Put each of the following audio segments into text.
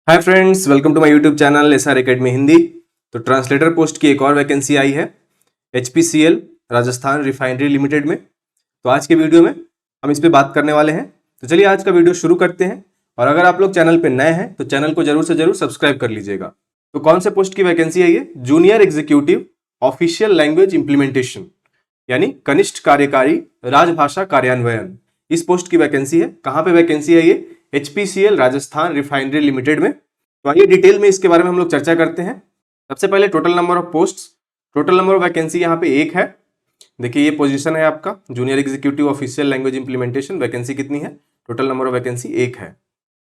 Hi friends, welcome to my YouTube channel SR academy Hindi. तो translator post की एक और वैकेंसी आई है HPCL राजस्थान रिफाइनरी लिमिटेड में। तो आज के वीडियो में हम इस पे बात करने वाले हैं। तो चलिए आज का वीडियो शुरू करते हैं। और अगर आप लोग चैनल पे नए हैं तो चैनल को जरूर से जरूर सब्सक्राइब कर लीजिएगा। तो कौन से पोस्ट की वैकेंसी है ये? Junior executive official language implementation, यानी कनिष्ठ कार्यकारी राजभाषा कार्यान्वयन। इस पोस्ट की वैकेंसी है। कहाँ पे वैकेंसी है ये? HPCL राजस्थान रिफाइनरी लिमिटेड में। तो आइए डिटेल में इसके बारे में हम लोग चर्चा करते हैं। सबसे पहले total number of posts, total number of vacancy यहाँ पे एक है। देखिए ये पोजीशन है आपका junior executive official language implementation. Vacancy कितनी है? टोटल नंबर ऑफ वैकेंसी एक है।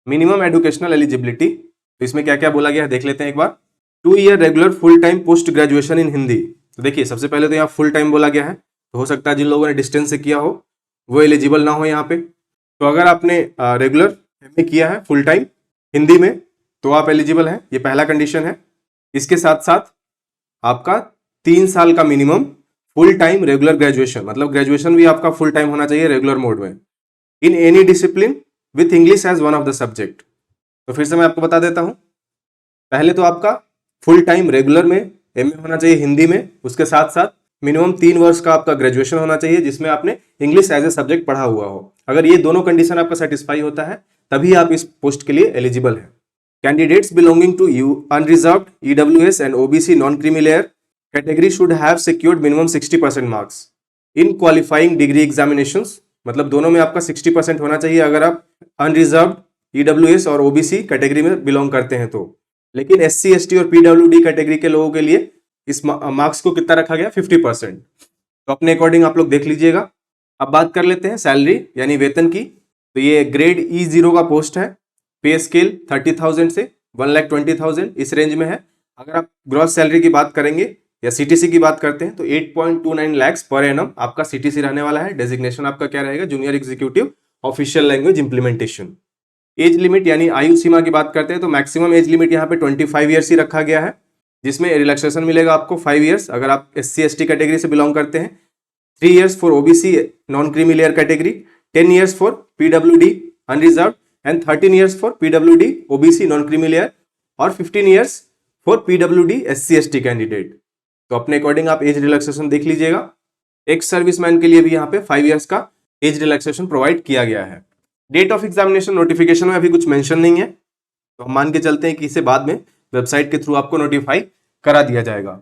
मिनिमम एजुकेशनल एलिजिबिलिटी, तो इसमें क्या क्या बोला गया है देख लेते हैं एक बार। 2 year regular full time post graduation in Hindi. तो देखिए सबसे पहले तो यहाँ फुल टाइम बोला गया है, तो हो सकता है जिन लोगों ने डिस्टेंस से किया हो वो एलिजिबल ना हो यहाँ पे। तो अगर आपने रेगुलर MA किया है फुल टाइम हिंदी में तो आप एलिजिबल हैं, ये पहला कंडीशन है। इसके साथ साथ आपका 3 साल का minimum full time regular graduation, मतलब ग्रेजुएशन भी आपका फुल टाइम होना चाहिए रेगुलर मोड में, in any discipline with English as one of the subject. तो फिर से मैं आपको बता देता हूं, पहले तो आपका फुल टाइम रेगुलर में MA होना चाहिए हिंदी में, उसके साथ साथ मिनिमम 3 वर्ष का आपका ग्रेजुएशन होना चाहिए जिसमें आपने इंग्लिश एज ए सब्जेक्ट पढ़ा हुआ हो। अगर ये दोनों कंडीशन आपका सेटिस्फाई होता है तभी आप इस पोस्ट के लिए एलिजिबल हैं। Candidates belonging to unreserved EWS and OBC non creamy layer category should have secured minimum 60% marks in qualifying degree examinations. मतलब दोनों में आपका 60% होना चाहिए अगर आप अनरिजर्व्ड EWS और OBC कैटेगरी में बिलोंग करते हैं तो। लेकिन SC ST और PWD कैटेगरी के लोगों के लिए इस मार्क्स को कितना रखा गया? 50%। तो अपने अकॉर्डिंग आप लोग देख लीजिएगा। अब बात कर लेते हैं सैलरी यानी वेतन की। तो ये ग्रेड E0 का पोस्ट है। पे स्केल 30,000 से 1,20,000 इस रेंज में है। अगर आप ग्रॉस सैलरी की बात करेंगे या CTC की बात करते हैं तो 8.29 लाख पर एनम आपका CTC रहने वाला है। डेजिग्नेशन आपका क्या रहेगा? Junior executive official language implementation. Age limit यानी आयु सीमा की बात करते हैं तो मैक्सिमम एज लिमिट यहाँ पे 25 ईयर्स ही रखा गया है, जिसमें रिलैक्सेशन मिलेगा आपको 5 ईयर्स अगर आप SC ST कैटेगरी से बिलोंग करते हैं, 3 years for OBC non creamy layer category, 10 years for PWD unreserved and 13 years for PWD OBC non creamy layer और 15 years for PWD SC ST candidate. तो अपने अकॉर्डिंग आप age relaxation देख लीजिएगा। Ex serviceman के लिए भी यहाँ पे 5 ईयर्स का एज रिलैक्सेशन प्रोवाइड किया गया है। डेट ऑफ एग्जामिनेशन नोटिफिकेशन में अभी कुछ मेंशन नहीं है, तो हम मान के चलते हैं कि इसे बाद में वेबसाइट के थ्रू आपको नोटिफाई करा दिया जाएगा।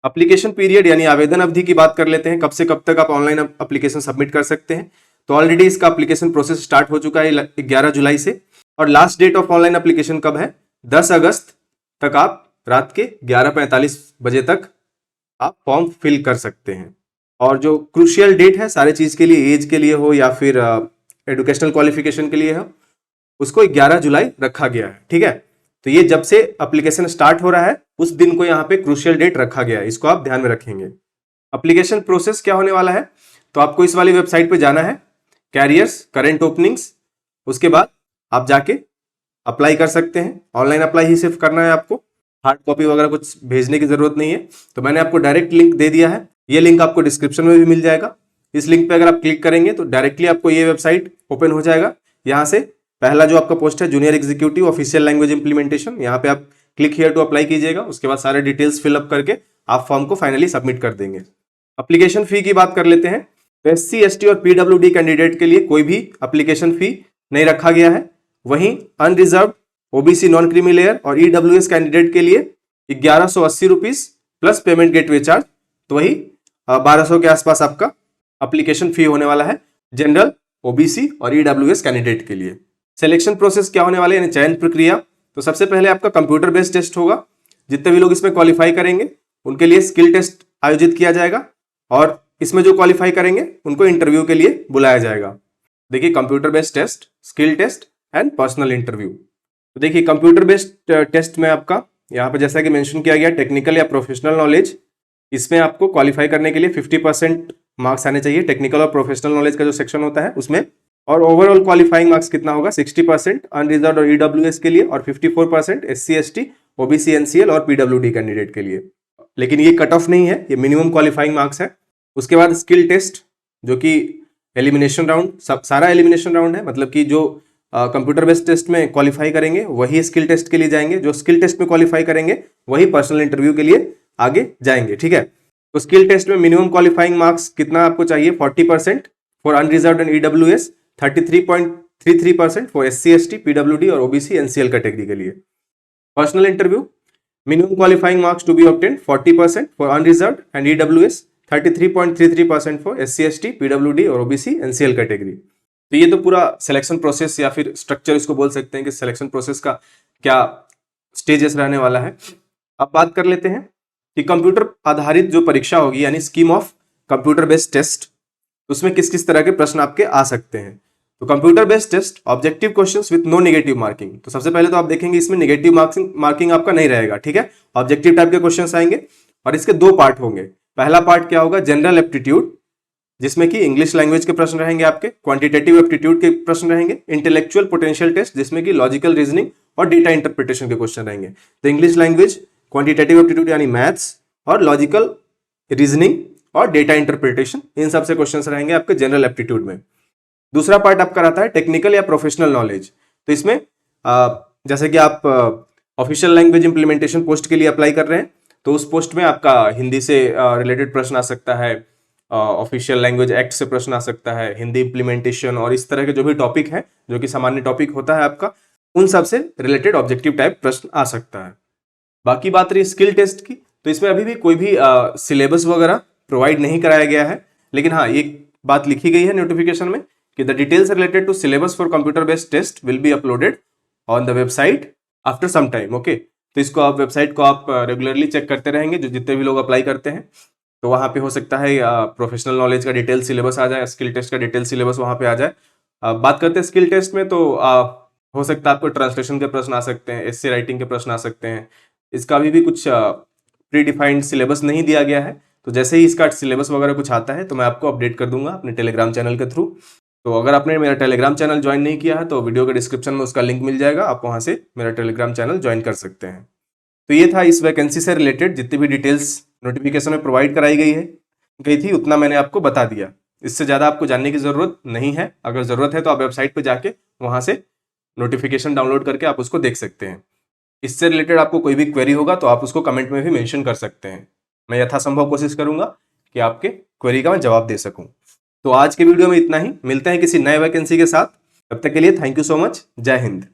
एप्लीकेशन पीरियड यानी आवेदन अवधि की बात कर लेते हैं, कब से कब तक आप ऑनलाइन एप्लीकेशन सबमिट कर सकते हैं। तो ऑलरेडी इसका एप्लीकेशन प्रोसेस स्टार्ट हो चुका है 11 जुलाई से, और last date of online application कब है? 10 अगस्त तक आप रात के 11:45 बजे तक आप फॉर्म फिल कर सकते हैं। और जो क्रूशियल डेट है सारे चीज के लिए, एज के लिए हो या फिर एजुकेशनल क्वालिफिकेशन के लिए हो, उसको 11 जुलाई रखा गया है। ठीक है, तो ये जब से एप्लीकेशन स्टार्ट हो रहा है उस दिन को यहाँ पे क्रूशियल डेट रखा गया है, इसको आप ध्यान में रखेंगे। एप्लीकेशन प्रोसेस क्या होने वाला है? तो आपको इस वाली वेबसाइट पे जाना है, कैरियर्स करंट ओपनिंग्स, उसके बाद आप जाके अप्लाई कर सकते हैं। ऑनलाइन अप्लाई ही सिर्फ करना है आपको, हार्ड कॉपी वगैरह कुछ भेजने की जरूरत नहीं है। तो मैंने आपको डायरेक्ट लिंक दे दिया है, ये लिंक आपको डिस्क्रिप्शन में भी मिल जाएगा। इस लिंक पे अगर आप क्लिक करेंगे तो डायरेक्टली आपको ये वेबसाइट ओपन हो जाएगा। यहाँ से पहला जो आपका पोस्ट है junior executive official language implementation, यहाँ पे आप क्लिक हियर टू अप्लाई कीजिएगा। उसके बाद सारे डिटेल्स फिलअप करके आप फॉर्म को फाइनली सबमिट कर देंगे। एप्लीकेशन फी की बात कर लेते हैं। तो SC ST और PWD कैंडिडेट के लिए कोई भी एप्लीकेशन फी नहीं रखा गया है। वहीं unreserved OBC non creamy layer और EWS कैंडिडेट के लिए 1180 rupees plus payment gateway charge, तो वही 1200 के आसपास आपका एप्लीकेशन फी होने वाला है जनरल OBC और EWS कैंडिडेट के लिए। सिलेक्शन प्रोसेस क्या होने वाला है यानी चयन प्रक्रिया? तो सबसे पहले आपका कंप्यूटर बेस्ड टेस्ट होगा। जितने भी लोग इसमें क्वालिफाई करेंगे उनके लिए स्किल टेस्ट आयोजित किया जाएगा, और इसमें जो क्वालिफाई करेंगे उनको इंटरव्यू के लिए बुलाया जाएगा। देखिए computer based test, skill test and personal interview. तो देखिए कंप्यूटर बेस्ड टेस्ट में आपका यहाँ पे जैसा कि मेंशन किया गया टेक्निकल या प्रोफेशनल नॉलेज, इसमें आपको क्वालिफाई करने के लिए 50% मार्क्स आने चाहिए टेक्निकल और प्रोफेशनल नॉलेज का जो सेक्शन होता है उसमें। और ओवरऑल क्वालिफाइंग मार्क्स कितना होगा? 60% अनरिजर्व्ड और EWS के लिए और 54% SC ST OBC NCL और PWD कैंडिडेट के लिए। लेकिन ये कट ऑफ नहीं है, ये मिनिमम क्वालिफाइंग मार्क्स है। उसके बाद स्किल टेस्ट जो कि एलिमिनेशन राउंड, सारा एलिमिनेशन राउंड है, मतलब कि जो कंप्यूटर बेस्ड टेस्ट में क्वालिफाई करेंगे वही स्किल टेस्ट के लिए जाएंगे, जो स्किल टेस्ट में क्वालिफाई करेंगे वही पर्सनल इंटरव्यू के लिए आगे जाएंगे, ठीक है। तो स्किल टेस्ट में मिनिमम क्वालिफाइंग मार्क्स कितना आपको चाहिए, 40% for unreserved and EWS, 33.33% for SC ST PWD और OBC NCL कैटेगरी के लिए। Personal interview minimum qualifying marks to be obtained 40% for unreserved and EWS, 33.33% for SC ST PWD और OBC NCL category. तो ये तो पूरा सिलेक्शन प्रोसेस या फिर स्ट्रक्चर इसको बोल सकते हैं कि सिलेक्शन प्रोसेस का क्या स्टेजेस रहने वाला है। अब बात कर लेते हैं कि कंप्यूटर आधारित जो परीक्षा होगी यानी scheme of computer based test, उसमें किस किस तरह के प्रश्न आपके आ सकते हैं। तो computer based test objective questions with no negative marking. तो सबसे पहले तो आप देखेंगे इसमें नेगेटिव मार्किंग आपका नहीं रहेगा, ठीक है। ऑब्जेक्टिव टाइप के क्वेश्चंस आएंगे और इसके दो पार्ट होंगे। पहला पार्ट क्या होगा, जनरल एप्टीट्यूड, जिसमें कि इंग्लिश लैंग्वेज के प्रश्न रहेंगे आपके, क्वांटिटेटिव एप्टीट्यूड के प्रश्न रहेंगे, इंटेलेक्चुअल पोटेंशियल टेस्ट जिसमें कि लॉजिकल रीजनिंग और डेटा इंटरप्रिटेशन के क्वेश्चन रहेंगे। तो इंग्लिश लैंग्वेज, क्वांटिटेटिव एप्टीट्यूड यानी मैथ्स और लॉजिकल रीजनिंग और डेटा इंटरप्रिटेशन, इन सबसे क्वेश्चंस रहेंगे आपके जनरल एप्टीट्यूड में। दूसरा पार्ट आपका रहता है टेक्निकल या प्रोफेशनल नॉलेज। तो इसमें जैसे कि आप ऑफिशियल लैंग्वेज इंप्लीमेंटेशन पोस्ट के लिए अप्लाई कर रहे हैं तो उस पोस्ट में आपका हिंदी से रिलेटेड प्रश्न आ सकता है, ऑफिशियल लैंग्वेज एक्ट से प्रश्न आ सकता है, हिंदी इंप्लीमेंटेशन और इस तरह के जो भी टॉपिक है जो कि सामान्य टॉपिक होता है आपका, उन सब से रिलेटेड ऑब्जेक्टिव टाइप प्रश्न आ सकता है। बाकी बात रही स्किल टेस्ट की, तो इसमें अभी भी कोई भी सिलेबस वगैरह प्रोवाइड नहीं कराया गया है, लेकिन हाँ एक बात लिखी गई है नोटिफिकेशन में कि the details related to syllabus for computer based test will be uploaded on the website after some time, okay. तो इसको आप वेबसाइट को आप रेगुलरली चेक करते रहेंगे, जो जितने भी लोग अप्लाई करते हैं, तो वहाँ पे हो सकता है प्रोफेशनल नॉलेज का डिटेल सिलेबस आ जाए, स्किल टेस्ट का डिटेल सिलेबस वहाँ पे आ जाए। बात करते हैं स्किल टेस्ट में, तो हो सकता है आपको ट्रांसलेशन के प्रश्न आ सकते हैं, एस्से राइटिंग के प्रश्न आ सकते हैं। इसका अभी भी कुछ प्री डिफाइंड सिलेबस नहीं दिया गया है, तो जैसे ही इसका सिलेबस वगैरह कुछ आता है तो मैं आपको अपडेट कर दूंगा अपने टेलीग्राम चैनल के थ्रू। तो अगर आपने मेरा टेलीग्राम चैनल ज्वाइन नहीं किया है तो वीडियो के डिस्क्रिप्शन में उसका लिंक मिल जाएगा, आप वहाँ से मेरा टेलीग्राम चैनल ज्वाइन कर सकते हैं। तो ये था इस वैकेंसी से रिलेटेड जितनी भी डिटेल्स नोटिफिकेशन में प्रोवाइड कराई गई थी उतना मैंने आपको बता दिया। इससे ज़्यादा आपको जानने की ज़रूरत नहीं है। अगर ज़रूरत है तो आप वेबसाइट पर जाके वहाँ से नोटिफिकेशन डाउनलोड करके आप उसको देख सकते हैं। इससे रिलेटेड आपको कोई भी क्वेरी होगा तो आप उसको कमेंट में भी मेंशन कर सकते हैं। मैं यथासंभव कोशिश करूंगा कि आपके क्वेरी का मैं जवाब दे सकूं। तो आज के वीडियो में इतना ही, मिलते हैं किसी नए वैकेंसी के साथ। तब तक के लिए थैंक यू सो मच, जय हिंद।